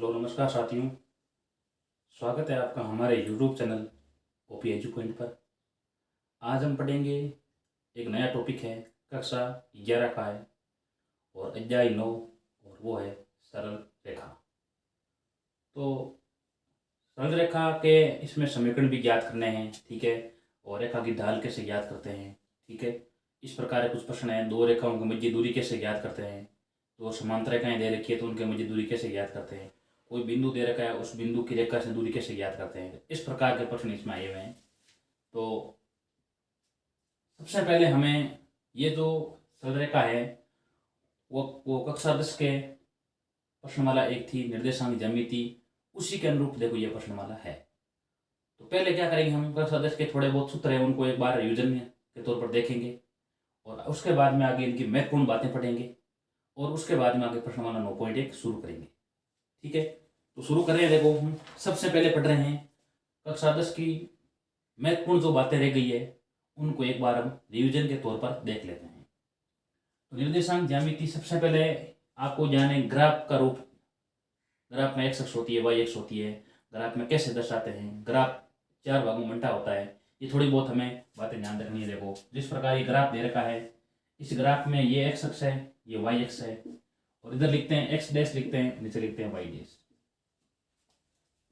Hello नमस्कार साथियों। स्वागत है आपका हमारे YouTube channel OP edu point पर। आज हम पढ़ेंगे, एक नया टॉपिक है, कक्षा 11 का है और अध्याय 9, और वो है सरल रेखा। तो सरल रेखा के इसमें समीकरण भी ज्ञात करने हैं, ठीक है, और रेखा की ढाल कैसे ज्ञात करते हैं, ठीक है। इस प्रकार कुछ प्रश्न हैं। दो रेखाओं की मध्य दूरी कैसे ज्ञात करते हैं, दो समांतर रेखाएं दे रखी है तो उनके मध्य दूरी कैसे ज्ञात करते हैं, कोई बिंदु दे रखा है उस बिंदु की रेखा से दूरी कैसे ज्ञात करते हैं। इस प्रकार के प्रश्न इसमें आए हुए हैं। तो सबसे पहले हमें ये जो सरल रेखा है वो कक्षा 10 के प्रश्नमाला एक थी, निर्देशांक ज्यामिति, उसी के अनुरूप देखो ये प्रश्नमाला है। तो पहले क्या करेंगे, हम कक्षा 10 के थोड़े बहुत सूत्र हैं उनको एक बार रिविजन के तौर पर देखेंगे, और उसके बाद में आगे इनकी महत्वपूर्ण बातें पढ़ेंगे, और उसके बाद में आगे प्रश्नमाला 9.1 शुरू करेंगे, ठीक है। तो शुरू करें। देखो हम सबसे पहले पढ़ रहे हैं कक्षा 10 की महत्वपूर्ण जो बातें रह गई है उनको एक बार हम रिवीजन के तौर पर देख लेते हैं। तो निर्देशांक ज्यामिति, सबसे पहले आपको जाने ग्राफ का रूप। ग्राफ में एक्स अक्ष होती है, वाई अक्ष होती है। ग्राफ में कैसे दर्शाते हैं, ग्राफ 4 भागों में बंटा होता है। ये थोड़ी बहुत हमें बातें ध्यान रखनी है। देखो जिस प्रकार ये ग्राफ दे रखा है, इस ग्राफ में ये एक्स अक्ष है, ये वाई अक्ष है, और इधर लिखते हैं एक्स डैश, लिखते हैं नीचे लिखते हैं वाई डैश।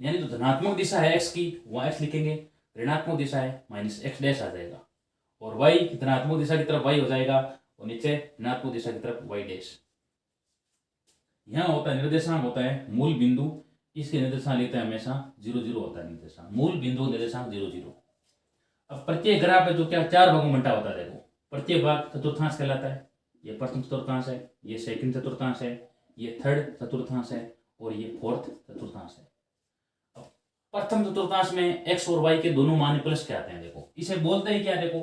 यानी जो धनात्मक दिशा है एक्स की, वहाँ एक्स लिखेंगे, ऋणात्मक दिशा है माइनस एक्स डैश आ जाएगा, और वाई धनात्मक दिशा की तरफ वाई हो जाएगा, और नीचे ऋणात्मक दिशा की तरफ वाई डैश। यहाँ होता है निर्देशांक, होता है मूल बिंदु, इसके निर्देशांक लेते हैं हमेशा 0 0 होता है निर्देशांक, मूल बिंदु निर्देशांक 0 0। अब प्रत्येक ग्राफ है जो क्या 4 भागों में बंटा होता है। देखो प्रत्येक भाग चतुर्थांश कहलाता है। ये प्रथम चतुर्थांश है, ये सेकंड चतुर्थांश है, ये थर्ड चतुर्थांश है, और ये फोर्थ चतुर्थांश है। प्रथम चतुर्थांश में एक्स और वाई के दोनों मान प्लस के आते हैं। देखो इसे बोलते हैं क्या, देखो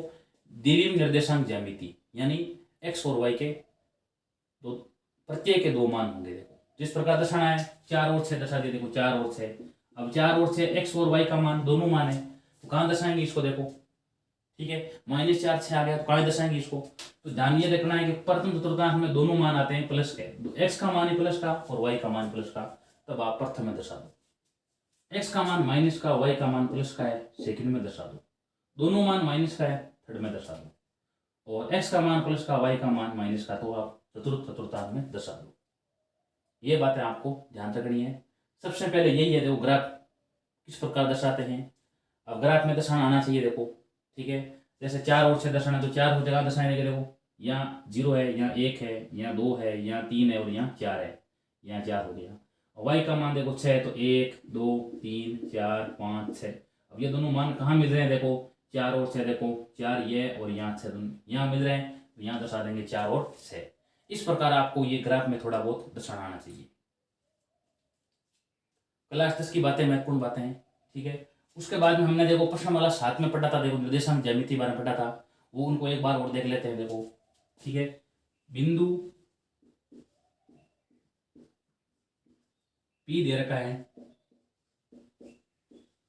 द्विविम निर्देशांक ज्यामिति, यानी एक्स और वाई के दो, प्रत्येक के दो मान होंगे। देखो जिस प्रकार दर्शाना है, 4 और 6 दर्शा दिए। देखो 4 और 6, अब 4 और 6 एक्स और वाई का मान दोनों मान है, तो कहाँ दर्शाएंगे इसको। देखो ठीक है, -4 6 आ गया तो कहाँ दर्शाएंगे इसको। तो ध्यान ये रखना है कि प्रथम चतुर्थांश में दोनों मान आते हैं प्लस के, एक्स का मान प्लस का और वाई का मान प्लस का, तब आप प्रथम में दर्शा दो। एक्स का मान माइनस का, वाई का मान प्लस का है, सेकंड में दर्शा दो। दोनों मान माइनस का है, थर्ड में दर्शा दो। और एक्स का मान प्लस का, वाई का मान माइनस का, तो आप चतुर्थ चतुर्थांश में दर्शा दो। ये बातें आपको ध्यान रखनी है। सबसे पहले यही है, देखो ग्राफ किस प्रकार दर्शाते हैं। अब ग्राफ में दर्शाना आना चाहिए। देखो ठीक है, जैसे 4 और 6 दर्शाना, तो 4 हो जगह दर्शाएंगे। देखो यहाँ 0 है, यहाँ 1 है, यहाँ 2 है, यहाँ 3 है, और यहाँ 4 है, यहाँ 4 हो गया। वाई का मान देखो 6 है, तो 1 2 3 4 5 6। अब ये दोनों मान कहाँ मिल रहे हैं, देखो 4 और 6, देखो 4 ये और यहाँ 6 दोनों यहाँ मिल रहे हैं, तो यहाँ दर्शा देंगे 4 और 6। इस प्रकार आपको ये ग्राफ में थोड़ा बहुत दर्शाना आना चाहिए। क्लास 10 की बातें महत्वपूर्ण बातें हैं, ठीक है। उसके बाद में हमने देखो प्रश्नमाला 7 में पढ़ा था, देखो निर्देशांक ज्यामिति बारे में पढ़ा था, वो उनको एक बार और देख लेते हैं। देखो ठीक है, बिंदु P दे रखा है,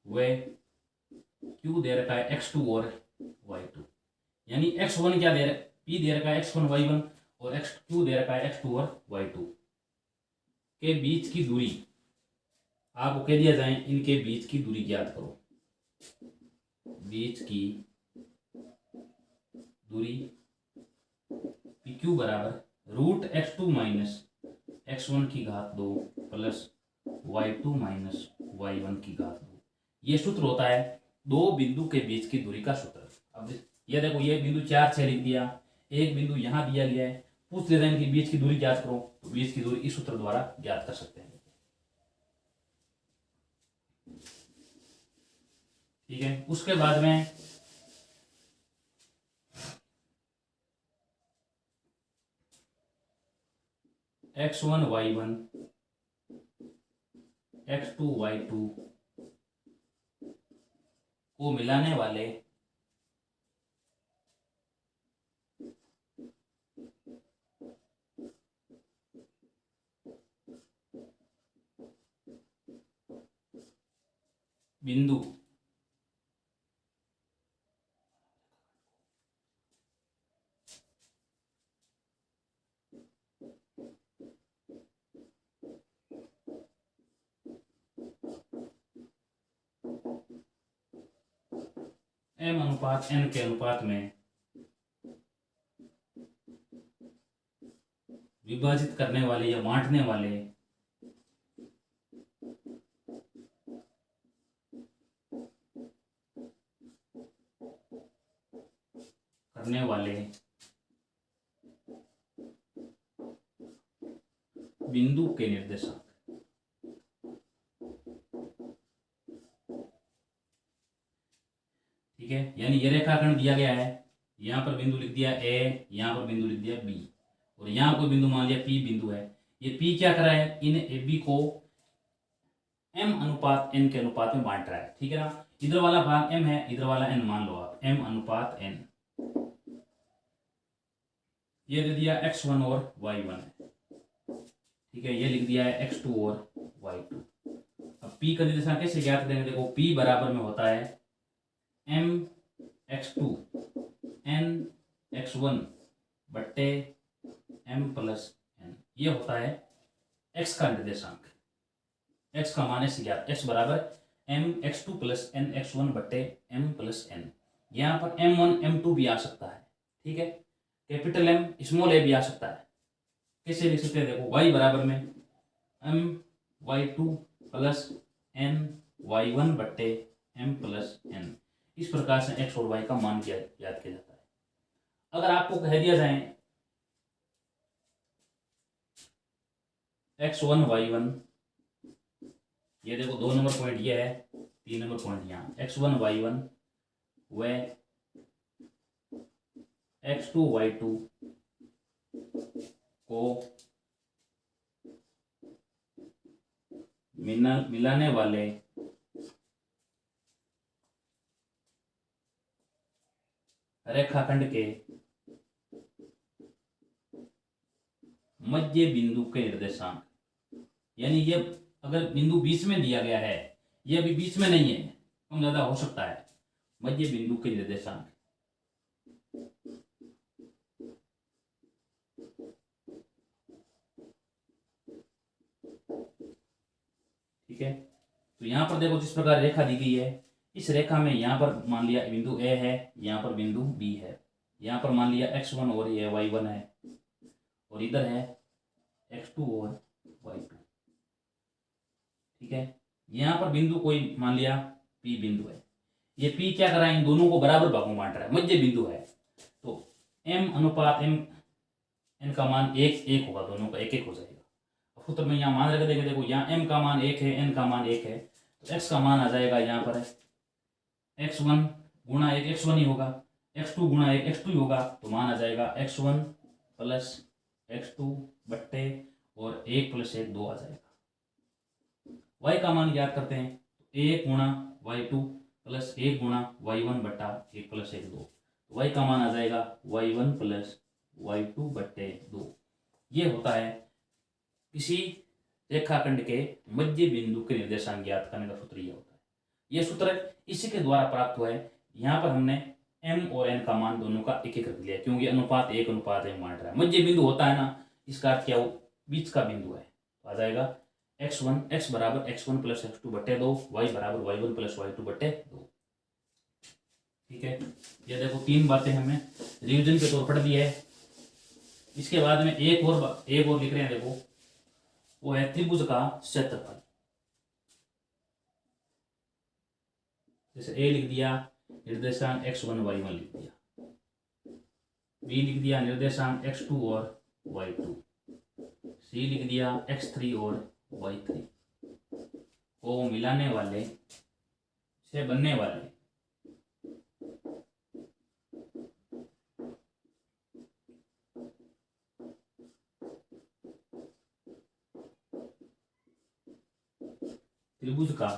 वे Q दे रखा है x2 और y2, यानी x1 क्या दे रखा है, P दे रखा है x1 y1, और x2 दे रखा है x2 और y2 के बीच की दूरी आपको कह दिया जाए, इनके बीच की दूरी ज्ञात करो। बीच की दूरी PQ बराबर √x2 माइनस x1 की घात 2 प्लस y2 माइनस y1 की घात 2। ये सूत्र होता है दो बिंदु के बीच की दूरी का सूत्र। अब ये देखो, ये बिंदु 4 6 लिख दिया, एक बिंदु यहाँ दिया गया है, पूछ लेते हैं कि बीच की दूरी ज्ञात करो, तो बीच की दूरी इस सूत्र द्वारा ज्ञात कर सकते हैं। ठीक है, उसके बाद में x1 y1 x2 y2 को मिलाने वाले बिंदु m अनुपात n के अनुपात में विभाजित करने वाले या बांटने वाले बिंदु के निर्देशांक। ठीक है, यानी ये रेखाखंड दिया गया है, यहाँ पर बिंदु लिख दिया ए, यहाँ पर बिंदु लिख दिया बी, और यहाँ कोई बिंदु मान लिया पी बिंदु है। ये पी क्या कर रहा है, इन ए बी को m अनुपात n के अनुपात में बांट रहा है। ठीक है ना, इधर वाला भाग m है, इधर वाला n मान लो आप, m अनुपात n। ये दे दिया x1 और y1 है। ठीक है, ये लिख दिया है x2 और y2। अब p का निर्देशांक कैसे ज्ञात करेंगे, देखो p बराबर में होता है m x2 n x1 बट्टे m प्लस n। ये होता है x का निर्देशांक, x का मान से ज्ञात, x बराबर m x2 plus n x1 बट्टे m प्लस n। यहाँ पर m1 m2 भी आ सकता है। ठीक है, कैपिटल M स्मॉल a भी आ सकता है। कैसे लिख सकते हैं, देखो y बराबर में m y2 plus n y1 बट्टे m प्लस n। इस प्रकार से x और y का मान याद किया जाता है। अगर आपको कह दिया जाए x1 y1, ये देखो 2 नंबर पॉइंट ये है, 3 नंबर पॉइंट यहाँ, x1 y1 व x2 y2 को मिलाने वाले रेखाखंड के मध्य बिंदु के निर्देशांक। यानी ये अगर बिंदु बीच में दिया गया है, ये अभी बीच में नहीं है, कम ज्यादा हो सकता है, मध्य बिंदु के निर्देशांक। ठीक है, तो यहाँ पर देखो जिस प्रकार रेखा दी गई है, इस रेखा में यहाँ पर मान लिया बिंदु ए है, यहाँ पर बिंदु बी है, यहाँ पर मान लिया x1 और ये y1 है, और इधर है x2 और y2। ठीक है, यहाँ पर बिंदु कोई मान लिया p बिंदु है। ये p क्या कर रहा है, इन दोनों को बराबर भागों में बांट रहा है, मध्य बिंदु है। तो m अनुपात m n का मान 1 होगा, दोनों का 1 हो जाएगा। सूत्र में यहाँ मान रख देंगे, देखो यहाँ m का मान 1 है, n का मान 1 है, तो x का मान आ जाएगा यहाँ पर x1 गुणा 1 x1 ही होगा, x2 गुणा 1 x2 ही होगा, तो मान आ जाएगा x1 प्लस x2 बट्टे और 1 प्लस 1 2 आ जाएगा। y का मान याद करते हैं, 1 गुणा y2 प्लस 1 गुणा y1 बट्टा 1 प्लस 1 2, y का मान आ जाएगा y1 प्लस y2 बट्टे 2। ये होता है किसी रेखाखंड के मध्य बिंदु के निर्देशांक ज्ञात करने का सूत्र ये होता है। यह सूत्र इसी के द्वारा प्राप्त हुआ है। यहाँ पर हमने m और n का मान दोनों का एक एक रख लिया, क्योंकि अनुपात 1 अनुपात 1 बांट रहा है। मध्य बिंदु होता है ना, इसका अर्थ क्या हो, बीच का बिंदु है, तो आ जाएगा x बराबर x1 प्लस x2 बट्टे 2, y बराबर y1 प्लस y2 बट्टे 2। ठीक है, ये देखो 3 बातें हमें रिवीजन के तौर पर दी है। इसके बाद में एक और लिख रहे हैं, देखो वो है त्रिभुज का क्षेत्रफल। जैसे a लिख दिया, निर्देशांक x1 y1 लिख दिया, b लिख दिया निर्देशांक x2 और y2, c लिख दिया x3 और y3 को मिलाने वाले से बनने वाले त्रिभुज का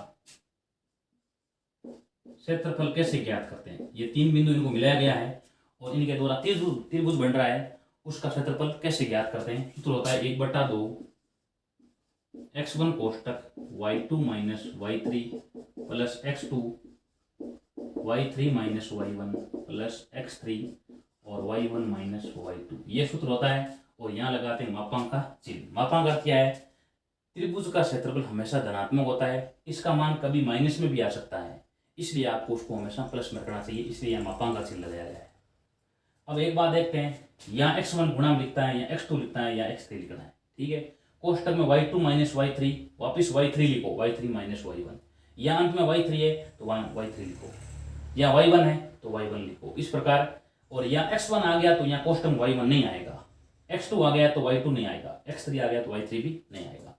क्षेत्रफल कैसे ज्ञात करते हैं। ये 3 बिंदु इनको मिलाया गया है और इनके द्वारा त्रिभुज बन रहा है, उसका क्षेत्रफल कैसे ज्ञात करते हैं। सूत्र होता है 1/2 x1 कोष्टक y2 minus y3 plus x2 y3 minus y1 plus x3 और y1 माइनस y2। ये सूत्र होता है, और यहाँ लगाते हैं मापांक का चिन्ह। मापांक अर्थ क्या है, त्रिभुज का क्षेत्रफल हमेशा धनात्मक होता है, इसका मान कभी माइनस में भी आ सकता है, इसलिए आपको उसको हमेशा प्लस में रखना चाहिए, इसलिए यहाँ मापांक का चिन्ह लगाया गया है। अब एक बात देखते हैं, यहाँ x1 गुणा में लिखता है या x2 लिखता है या x3 लिखना है। ठीक है, कोष्टक में y2 माइनस y3, वापिस y3 लिखो, y3 माइनस y1, या अंत में y3 है तो वहाँ y3 लिखो, या y1 है तो y1 लिखो, इस प्रकार। और यहाँ x1 आ गया तो यहाँ कोष्टक में y1 नहीं आएगा, x2 आ गया तो y2 नहीं आएगा, x3 आ गया तो y3 भी नहीं आएगा।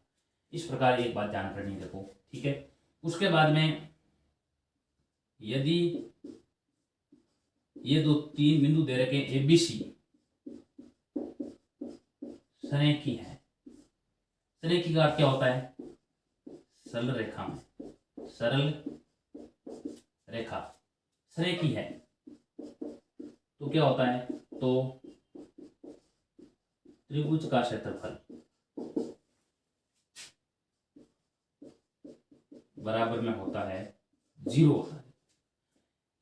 इस प्रकार एक बात ध्यान रखनी देखो। ठीक है, उसके बाद में यदि ये दो तीन बिंदु दे रखे ए बी सी सरेखी है, सरेखी का अर्थ क्या होता है? सरल रेखा में, सरल रेखा सरेखी है तो क्या होता है? तो त्रिभुज का क्षेत्रफल बराबर में होता है 0 होता है।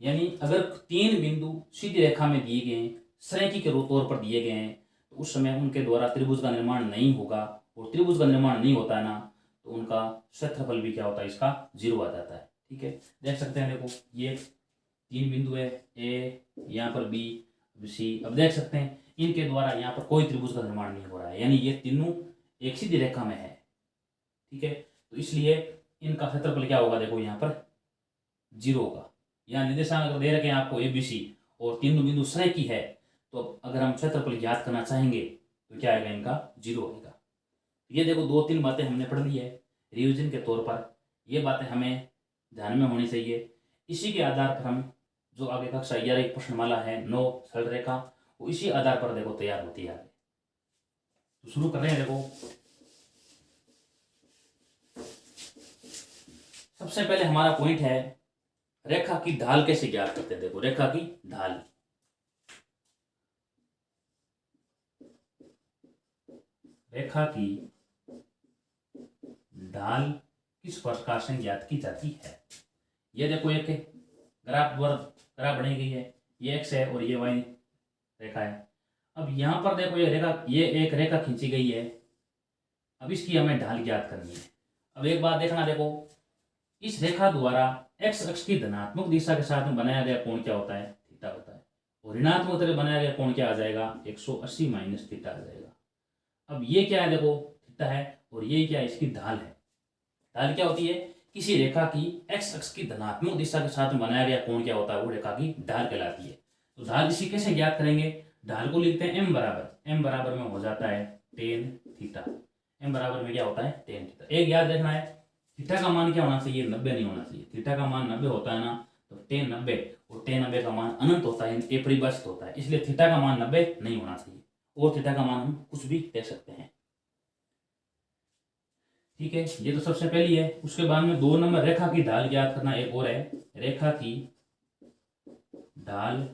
यानी अगर तीन बिंदु सीधी रेखा में दिए गए हैं, सरेखी के तौर पर दिए गए हैं, तो उस समय उनके द्वारा त्रिभुज का निर्माण नहीं होगा, और त्रिभुज का निर्माण नहीं होता है ना, तो उनका क्षेत्रफल भी क्या होता है? इसका 0 आ जाता है। ठीक है, देख सकते हैं, देखो ये तीन बिंदु है, ए, यहाँ पर बी, सी। अब देख सकते हैं इनके द्वारा यहाँ पर कोई त्रिभुज का निर्माण नहीं हो रहा है, यानी ये तीनों एक सीधी रेखा में है। ठीक है, तो इसलिए इनका क्षेत्रफल क्या होगा? देखो यहाँ पर 0 होगा। यहाँ निर्देशांक अगर दे रखे हैं आपको ए बी सी और तीनों बिंदु सरेखी है, तो अगर हम क्षेत्रफल ज्ञात करना चाहेंगे तो क्या आएगा? इनका 0 आएगा। ये देखो दो तीन बातें हमने पढ़ ली है रिवीजन के तौर पर, ये बातें हमें ध्यान में होनी चाहिए। इसी के आधार पर हम जो आगे कक्षा 11 एक प्रश्नमाला है 9 सरल रेखा, वो इसी आधार पर देखो तैयार होती है आगे। तो शुरू कर रहे हैं। देखो सबसे पहले हमारा पॉइंट है रेखा की ढाल कैसे ज्ञात करते हैं। देखो रेखा की ढाल, रेखा की ढाल किस प्रकार से ज्ञात की जाती है? ये देखो एक ग्राफ द्वारा ग्राफ बनाई गई है, ये x है और ये y रेखा है। अब यहाँ पर देखो ये रेखा, ये एक रेखा खींची गई है, अब इसकी हमें ढाल ज्ञात करनी है। अब एक बात देखना, देखो इस रेखा द्वारा x अक्ष की धनात्मक दिशा के साथ में बनाया गया कोण क्या होता है? थीटा होता है। और ऋणात्मक तरफ बनाया गया कोण क्या आ जाएगा? 180 माइनस थीटा आ जाएगा। अब ये क्या है? देखो थीटा है, और ये क्या है? इसकी ढाल है। ढाल क्या होती है? किसी रेखा की x अक्ष की धनात्मक दिशा के साथ में बनाया गया कोण क्या होता है? वो रेखा की ढाल कहलाती है। तो ढाल इसी कैसे ज्ञात करेंगे? ढाल को लिखते हैं m बराबर में हो जाता है टेन थीटा। m बराबर में क्या होता है? Tan theta. एक याद रखना है, थीटा का मान क्या होना चाहिए? 90 नहीं होना चाहिए। थीटा का मान 90 होता है ना, तो टेन 90, और टेन 90 का मान अनंत होता है, ये परिभाषित होता है, इसलिए थीटा का मान 90 नहीं होना चाहिए, और थीटा का मान हम कुछ भी दे सकते हैं। ठीक है, ये तो सबसे पहली है। उसके बाद में 2 नंबर रेखा की ढाल ज्ञात करना एक और है, रेखा की ढाल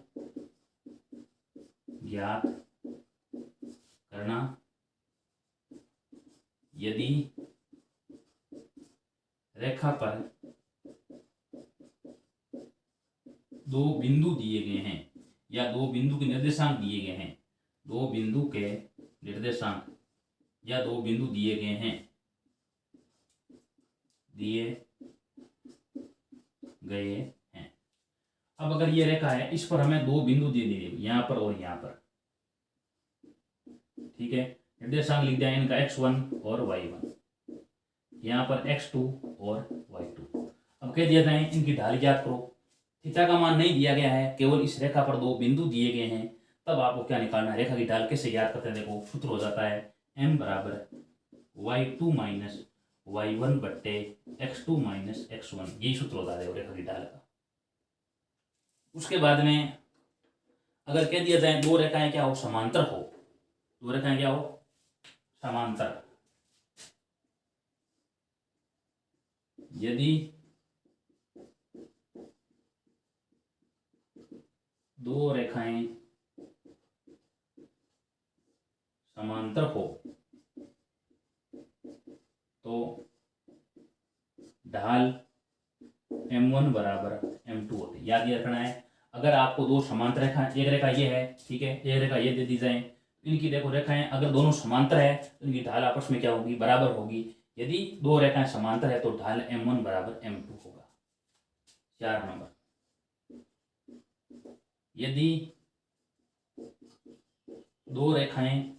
ज्ञात करना यदि रेखा पर 2 बिंदु दिए गए हैं या 2 बिंदु के निर्देशांक दिए गए हैं, 2 बिंदु के निर्देशांक या 2 बिंदु दिए गए हैं, अब अगर ये रेखा है, इस पर हमें 2 बिंदु दे दिए, यहां पर और यहां पर। ठीक है, निर्देशांक लिख दिया इनका x1 और y1, यहाँ पर x2 और y2। अब कह दिया जाए इनकी ढाल ज्ञात करो। थीटा का मान नहीं दिया गया है, केवल इस रेखा पर 2 बिंदु दिए गए हैं, तब आपको क्या निकालना है? रेखा की ढाल कैसे ज्ञात करते हैं? देखो सूत्र हो जाता है m बराबर y2 माइनस y1 बट्टे x2 माइनस x1, यही सूत्र होता है रेखा की ढाल का। उसके बाद में अगर कह दिया जाए 2 रेखाएं क्या हो? समांतर हो। 2 रेखाएं क्या हो? समांतर। यदि 2 रेखाएं समांतर हो तो ढाल m1 बराबर m2 होती है। याद ये रखना है, अगर आपको 2 समांतर रेखा, एक रेखा ये है, ठीक है, एक रेखा ये दे दी जाए, इनकी देखो रेखाएं अगर दोनों समांतर है तो इनकी ढाल आपस में क्या होगी? बराबर होगी। यदि 2 रेखाएं समांतर है तो ढाल m1 बराबर m2 होगा। 4 नंबर, यदि दो रेखाएं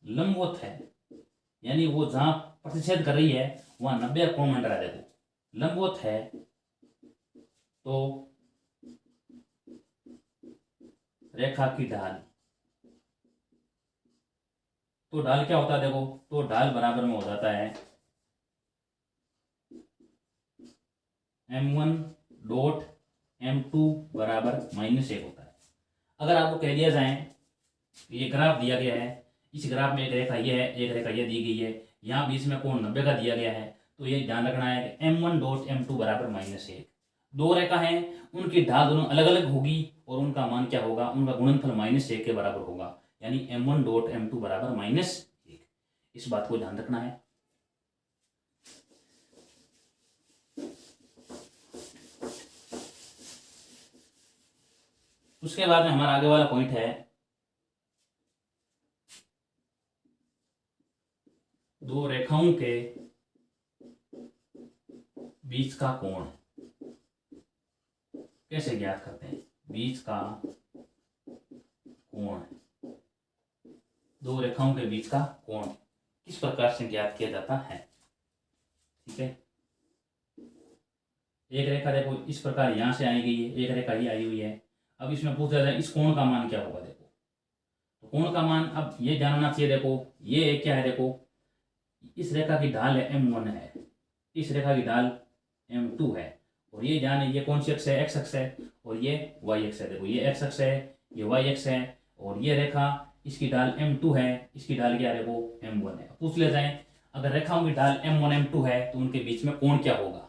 लंबवत है, यानी वो जहां प्रतिच्छेद कर रही है वहां 90 कोण बन रहा है। देखो लंबवत है तो रेखा की ढाल, तो ढाल क्या होता है देखो, तो ढाल बराबर में हो जाता है m1 डॉट m2 बराबर -1 होता है। अगर आपको कह दिया जाए ये ग्राफ दिया गया है, इस ग्राफ में एक रेखा ये है, एक रेखा ये दी गई है, यहाँ बीच में कोण 90 का दिया गया है, तो ये ध्यान रखना है कि m1 डॉट m2 बराबर -1। दो रेखा हैं, उनकी ढाल दोनों अलग अलग होगी और उनका मान क्या होगा, उनका गुणनफल -1 के बराबर होगा, यानी m1 डॉट m2 बराबर -1। इस बात को ध्यान रखना है। उसके बाद में हमारा आगे वाला पॉइंट है दो रेखाओं के बीच का कोण कैसे ज्ञात करते हैं। बीच का कोण, दो रेखाओं के बीच का कोण किस प्रकार से ज्ञात किया जाता है। ठीक है, एक रेखा देखो इस प्रकार यहां से आई गई है, एक रेखा ये आई हुई है। अब इसमें पूछा जाए इस कोण का मान क्या होगा। देखो तो कोण का मान अब ये जानना चाहिए। देखो ये क्या है, देखो इस रेखा की ढाल है m1 है, इस रेखा की ढाल m2 है, और ये जाने ये कौन सी अक्ष है, x अक्ष है, और ये y अक्ष है। देखो ये x अक्ष है, ये y अक्ष है, और ये रेखा इसकी ढाल m2 है, इसकी ढाल क्या है देखो m1 है। पूछ ले जाए अगर रेखाओं की ढाल m1 m2 है तो उनके बीच में कोण क्या होगा।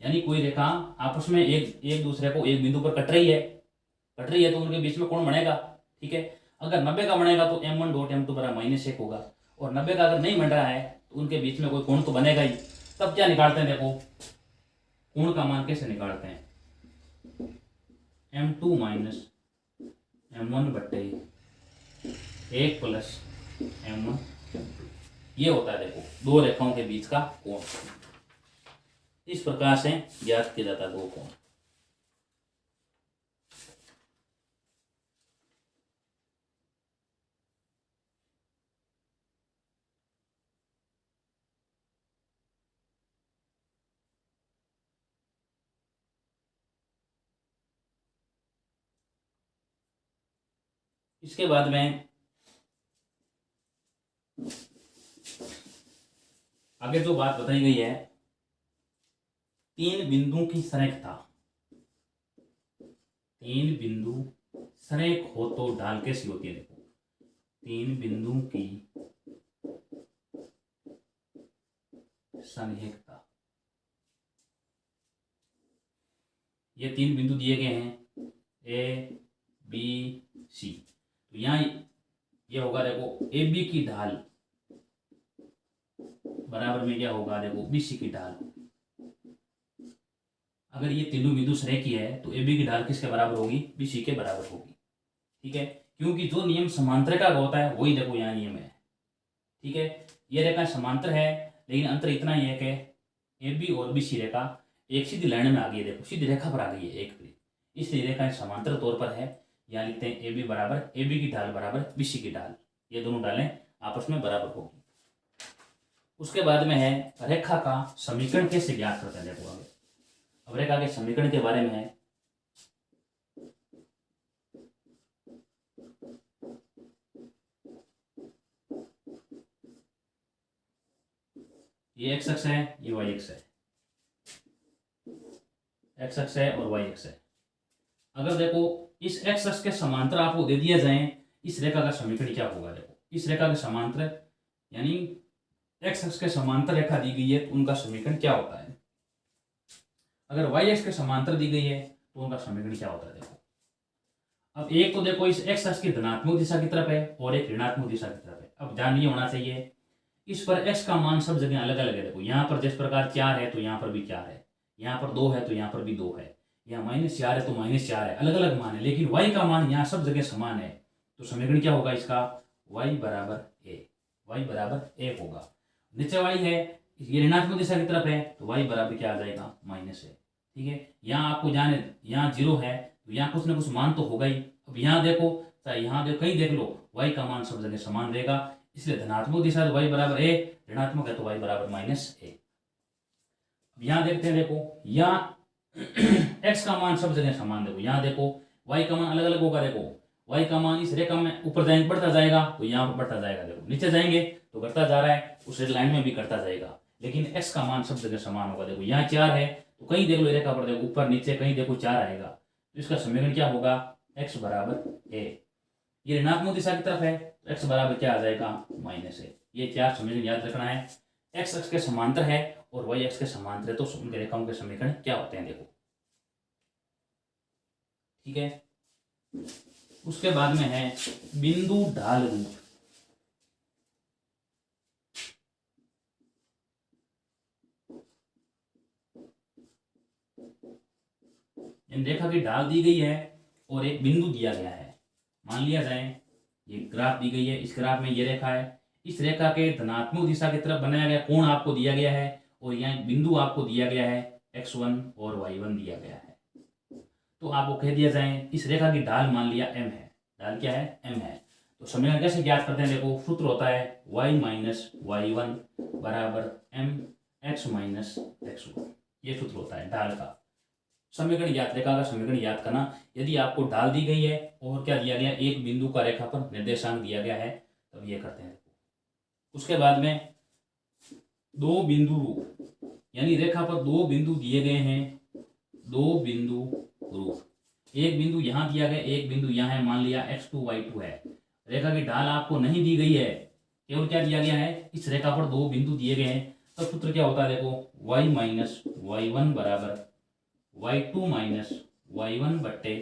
यानी कोई रेखा आपस में एक दूसरे को एक बिंदु पर कट रही है तो उनके बीच में कोण बनेगा। ठीक है, अगर 90 का बनेगा तो m1 डॉट m2 बराबर -1 होगा, और 90 का अगर नहीं बन रहा है तो उनके बीच में कोई कोण तो बनेगा ही। तब क्या निकालते हैं, देखो कोण का मान कैसे निकालते हैं, m2 माइनस m1 बट्टे 1 प्लस m1, ये होता है देखो दो रेखाओं के बीच का कोण। इस प्रकार से ज्ञात किया जाता है दो कोण। इसके बाद में आगे जो बात बताई गई है, तीन बिंदुओं की संरेखता, तीन बिंदु संरेख हो तो ढाल कैसी होती है। देखो तीन बिंदुओं की संरेखता, ये तीन बिंदु दिए गए हैं ए बी सी, तो यहाँ ये होगा देखो ए बी की ढाल बराबर में क्या होगा, देखो बी सी की ढाल। अगर ये तीनों बिंदु संरेखी है तो ए बी की ढाल किसके बराबर होगी, बी सी के बराबर होगी। ठीक है, क्योंकि जो नियम समांतर का होता है वही देखो यहाँ नियम है। ठीक है, ये रेखा समांतर है, लेकिन अंतर इतना ही है कि ए बी और बी सी रेखा एक सीधी लाइन में आ गई है। देखो सीधी रेखा पर आ गई है एक पे, इसलिए रेखा समांतर तौर पर है। यहाँ लिखते हैं ए बी बराबर ए बी की ढाल बराबर बी सी की ढाल, ये दोनों ढालें आपस में बराबर होगी। उसके बाद में है रेखा का समीकरण कैसे ज्ञात करते हैं। देखो आगे अब रेखा के समीकरण के बारे में है। ये एक्स अक्ष है, ये वाई अक्ष है, एक्स अक्ष है और वाई अक्ष है। अगर देखो इस एक्स अक्ष के समांतर आपको दे दिया जाए इस रेखा का समीकरण क्या होगा। देखो इस रेखा के समांतर यानी एक्स अक्ष के समांतर रेखा दी गई है तो उनका समीकरण क्या होता है। अगर वाई अक्ष के समांतर दी गई है तो उनका समीकरण क्या होता है। देखो अब एक तो देखो इस एक्स अक्ष की धनात्मक दिशा की तरफ है और एक ऋणात्मक दिशा की तरफ है। अब ध्यान ये होना चाहिए इस पर x का मान सब जगह अलग अलग है। देखो यहाँ पर जिस प्रकार 4 है तो यहाँ पर भी 4 है, यहाँ पर 2 है तो यहाँ पर भी 2 है, यहाँ -4 है तो -4 है, अलग अलग मान है, लेकिन y का मान यहाँ सब जगह समान है। तो समीकरण क्या होगा इसका, y बराबर a, y बराबर a होगा। नीचे y है ये ऋणात्मक दिशा की तरफ है तो y बराबर क्या आ जाएगा माइनस है। ठीक है, यहाँ आपको जाने यहाँ 0 है तो यहाँ कुछ ना कुछ मान तो होगा ही। अब यहाँ देखो, चाहे यहाँ देखो, कहीं देख लो, y का मान सब जगह समान रहेगा, इसलिए धनात्मक दिशा तो y बराबर a, ऋणात्मक है तो y बराबर माइनस a। अब यहाँ देखते हैं, देखो यहाँ x का मान सब जगह समान, देखो यहाँ देखो y का मान अलग अलग होगा, देखो y का मान इस रेखा में ऊपर जाएंगे बढ़ता जाएगा तो यहाँ पर बढ़ता जाएगा, देखो नीचे जाएंगे तो घटता जा रहा है, उस लाइन में भी घटता जाएगा, लेकिन x का मान सब जगह समान होगा। देखो यहाँ 4 है तो कहीं देख लो रेखा पर, देखो ऊपर नीचे कहीं देखो 4 आएगा, तो इसका समीकरण क्या होगा, x बराबर a। ये ऋणात्मक दिशा की तरफ है तो x बराबर क्या आ जाएगा माइनस a। ये 4 समीकरण याद रखना है। x अक्ष के समांतर है और y अक्ष के समांतर है तो उनके रेखाओं के समीकरण क्या होते हैं, देखो। ठीक है, उसके बाद में है बिंदु ढाल रूप। इन रेखा की ढाल दी गई है और एक बिंदु दिया गया है। मान लिया जाए ये ग्राफ दी गई है, इस ग्राफ में ये रेखा है, इस रेखा के धनात्मक दिशा की तरफ बनाया गया कोण आपको दिया गया है और यहाँ बिंदु आपको दिया गया है x1 और y1 दिया गया है। तो आपको कह दिया जाए इस रेखा की ढाल मान लिया m है, ढाल क्या है m है, तो समीकरण कैसे ज्ञात करते हैं, देखो सूत्र होता है y माइनस y1 बराबर m x माइनस x1। ये सूत्र होता है ढाल का। समीकरण ज्ञात, रेखा का समीकरण ज्ञात करना, यदि आपको ढाल दी गई है और क्या दिया गया, एक बिंदु का रेखा पर निर्देशांक दिया गया है, तब ये करते हैं। उसके बाद में दो बिंदु रूप, यानी रेखा पर दो बिंदु दिए गए हैं, दो बिंदु रूप, एक बिंदु यहाँ दिया गया, एक बिंदु यहाँ है, मान लिया x2 y2 है। रेखा की ढाल आपको नहीं दी गई है, केवल क्या दिया गया है, इस रेखा पर दो बिंदु दिए गए हैं, तब सूत्र क्या होता है, देखो y माइनस y1 बराबर y2 माइनस y1 बट्टे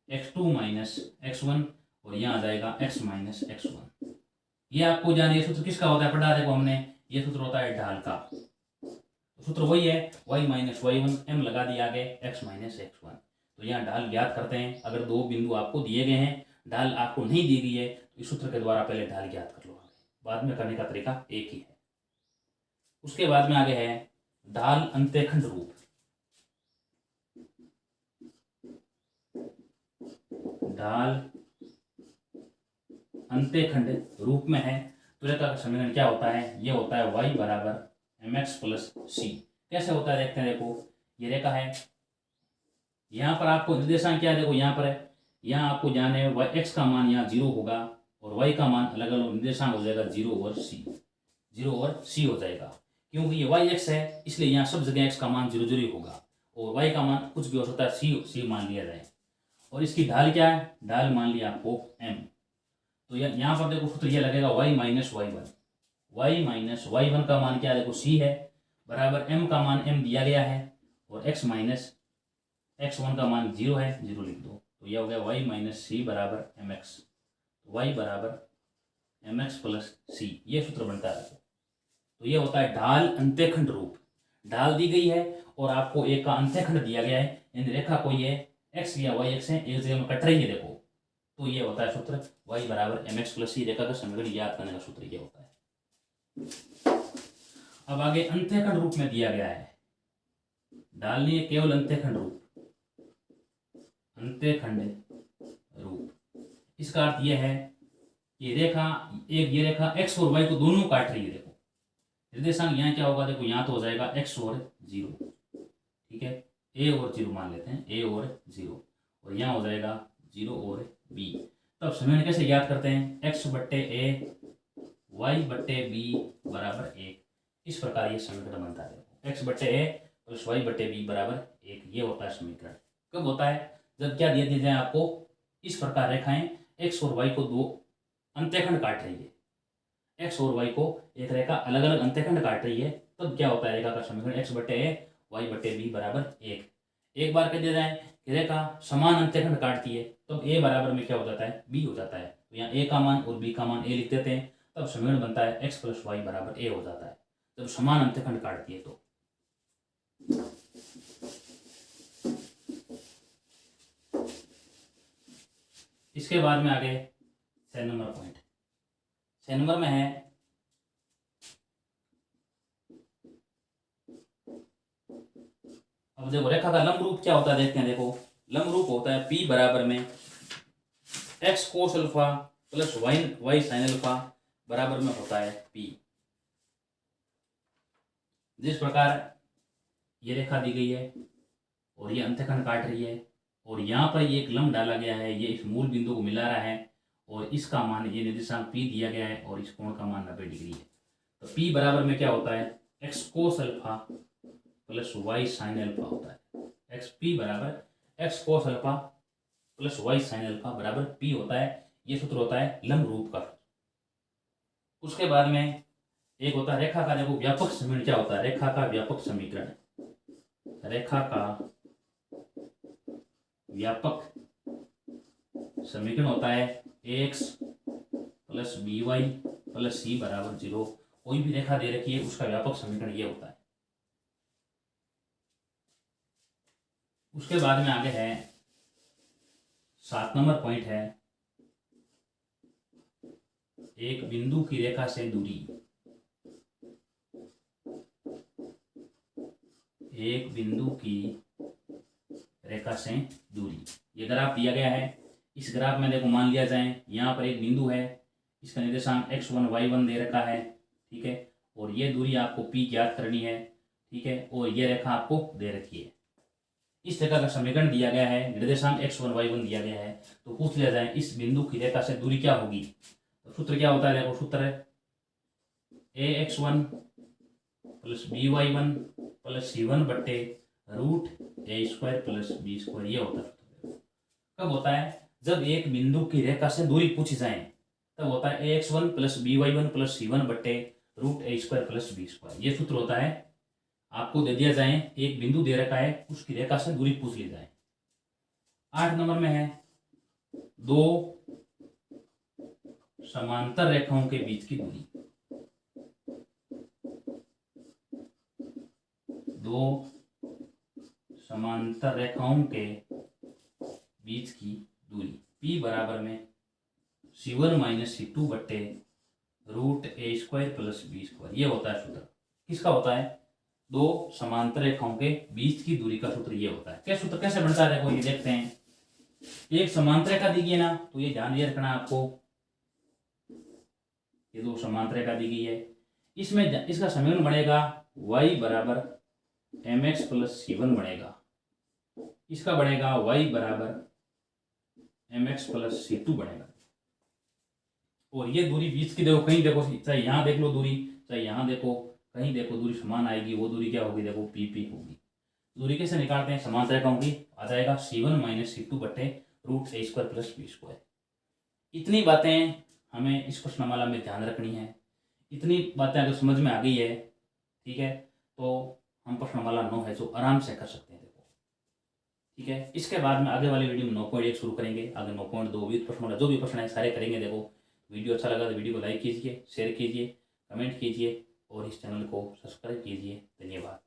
x2 माइनस x1 और यहाँ आ जाएगा x माइनस x1। ये आपको जाने, ये सूत्र किसका होता है, पढ़ा देखो हमने, ये सूत्र होता है ढाल का। सूत्र वही है y माइनस y1, m लगा दिया आगे x माइनस x1। तो यहाँ ढाल ज्ञात करते हैं। अगर दो बिंदु आपको दिए गए हैं, ढाल आपको नहीं दी गई है, तो इस सूत्र के द्वारा पहले ढाल ज्ञात कर लो, बाद में करने का तरीका एक ही है। उसके बाद में आगे है ढाल अंत्यखंड रूप। ढाल अंत्यखंड रूप में है तो रेखा का समीकरण क्या होता है, ये होता है y बराबर mx प्लस c। कैसे होता है देखते हैं, देखो ये रेखा है, यहाँ पर आपको निर्देशांक क्या है, देखो यहाँ पर है, यहाँ आपको जाने x का मान यहाँ 0 होगा और y का मान अलग अलग निर्देशांक हो जाएगा 0 और c, 0 और c हो जाएगा, क्योंकि ये y x है इसलिए यहाँ सब जगह x का मान 0 0 ही होगा और y का मान कुछ भी हो सकता है, c मान लिया जाए। और इसकी ढाल क्या है, ढाल मान लिया आपको m। तो यहाँ पर देखो सूत्र ये लगेगा y minus y1, y minus y1 का मान क्या है, देखो c है, बराबर m का मान m दिया गया है और x माइनस x1 का मान 0 है, 0 लिख दो, तो यह हो गया y माइनस c बराबर mx, y बराबर mx प्लस c, ये सूत्र बनता है। तो ये होता है ढाल अंत्यखंड रूप। ढाल दी गई है और आपको एक का अंत्यखंड दिया गया है, इन रेखा को ये x या y x है, एक जगह में कट रही है, देखो, तो ये होता है सूत्र y बराबर mx प्लस c। रेखा का समीकरण याद करने का सूत्र ये होता है। अब आगे अंत्यखंड रूप में दिया गया है, ढाल नहीं है, केवल अंत्यखंड रूप, अंत्यखंड रूप। इसका अर्थ यह है कि रेखा एक, ये रेखा x और y को दोनों काट रही है, देखो निर्देशांक यहाँ क्या होगा, देखो यहाँ तो हो जाएगा x और 0, ठीक है, a और 0 मान लेते हैं, a और 0, और यहाँ हो जाएगा 0 और b। तब समीकरण कैसे ज्ञात करते हैं, x बट्टे a y बट्टे b बराबर 1। इस प्रकार ये समीकरण बनता है, x बट्टे a प्लस y बट्टे b बराबर 1, ये होता है समीकरण। कब होता है, जब क्या दिया जाए आपको, इस प्रकार रेखाएं x और y को दो अंत्यखंड काट रही है, x और y को एक रेखा अलग अलग अंत्यखंड काट रही है, तब क्या होता है रेखा का समीकरण, x बट्टे a y बट्टे b बराबर 1। एक बार कह दिया जाए कि रेखा समान अंत्यखंड काटती है, तब a बराबर में क्या हो जाता है, b हो जाता है, तो यहाँ a का मान और b का मान a लिख देते हैं, तब समीकरण बनता है x प्लस y बराबर a हो जाता है, जब समान अंत्यखंड काटती है। तो इसके बाद में आगे 6 नंबर पॉइंट, 6 नंबर में है अब देखो रेखा का लंब रूप क्या होता है देखते हैं। देखो लंब रूप होता है P बराबर में x cos alpha plus y sine alpha बराबर में होता है P। जिस प्रकार ये रेखा दी गई है और ये अंतःखंड काट रही है और यहाँ पर ये एक लंब डाला गया है, ये इस मूल बिंदु को मिला रहा है और इसका मान ये निर्देशांक P दिया गया है और इस कोण का मान 90 डिग्री है। तो P बराबर में क्या होता है x cos alpha plus y sine alpha होता है। P बराबर x cos alpha plus y sine alpha बराबर P होता है। ये सूत्र होता है लंब रूप का। उसके बाद में एक होता है रेखा का। देखो व्यापक समीकरण क्या होता है, रेखा का व्यापक समीकरण। रेखा का व्यापक समीकरण होता है ax plus by plus c बराबर 0। कोई भी रेखा दे रखी है उसका व्यापक समीकरण ये होता है। उसके बाद में आगे है 7 नंबर पॉइंट है एक बिंदु की रेखा से दूरी। एक बिंदु की रेखा से दूरी, ये ग्राफ दिया गया है। इस ग्राफ में देखो मान लिया जाए यहाँ पर एक बिंदु है, इसका निर्देशांक x1 y1 दे रखा है, ठीक है, और ये दूरी आपको P ज्ञात करनी है, ठीक है, और ये रेखा आपको दे रखी है। इस रेखा का समीकरण दिया गया है, निर्देशांक x1 y1 दिया गया है, तो पूछ लिया जाए इस बिंदु की रेखा से दूरी क्या होगी। तो सूत्र क्या होता है, देखो सूत्र है ax1 plus by1 plus c1 बट्टे रूट a² प्लस b²। ये होता है। कब होता है, जब एक बिंदु की रेखा से दूरी पूछी जाए तब होता है ax1 plus by1 plus c1 बट्टे रूट a² प्लस b²। ये सूत्र होता है। आपको दे दिया जाए एक बिंदु दे रखा है, उसकी रेखा से दूरी पूछ ली जाए। 8 नंबर में है दो समांतर रेखाओं के बीच की दूरी। दो समांतर रेखाओं के बीच की दूरी P बराबर में c1 माइनस c2 बट्टे रूट a² प्लस b²। ये होता है सूत्र। किसका होता है, दो समांतर रेखाओं के बीच की दूरी का सूत्र ये होता है। क्या सूत्र कैसे बनता है, देखो ये देखते हैं। एक समांतर रेखा दी गई ना, तो ये ध्यान ये रखना आपको, ये दो समांतर रेखा दी गई है, इसमें इसका समीकरण बनेगा y बराबर mx प्लस c1 बनेगा, इसका बनेगा y बराबर mx प्लस c2 बनेगा। और ये दूरी बीच की देखो, कहीं देखो, चाहे यहाँ देख लो दूरी, चाहे यहाँ देखो, कहीं देखो दूरी समान आएगी। वो दूरी क्या होगी, देखो PP होगी। दूरी कैसे निकालते हैं, समांतर रेखाओं की, आ जाएगा c1 माइनस c2 बट्टे रूट a² प्लस b²। इतनी बातें हमें इस प्रश्नमाला में ध्यान रखनी है। इतनी बातें अगर समझ में आ गई है, ठीक है, तो हम प्रश्नमाला 9 है जो आराम से कर सकते हैं। देखो ठीक है, इसके बाद में आगे वाली वीडियो में 9.1 शुरू करेंगे। आगे 9.2 भी प्रश्न, जो भी प्रश्न है सारे करेंगे। देखो वीडियो अच्छा लगा तो वीडियो को लाइक कीजिए, शेयर कीजिए, कमेंट कीजिए और इस चैनल को सब्सक्राइब कीजिए। धन्यवाद।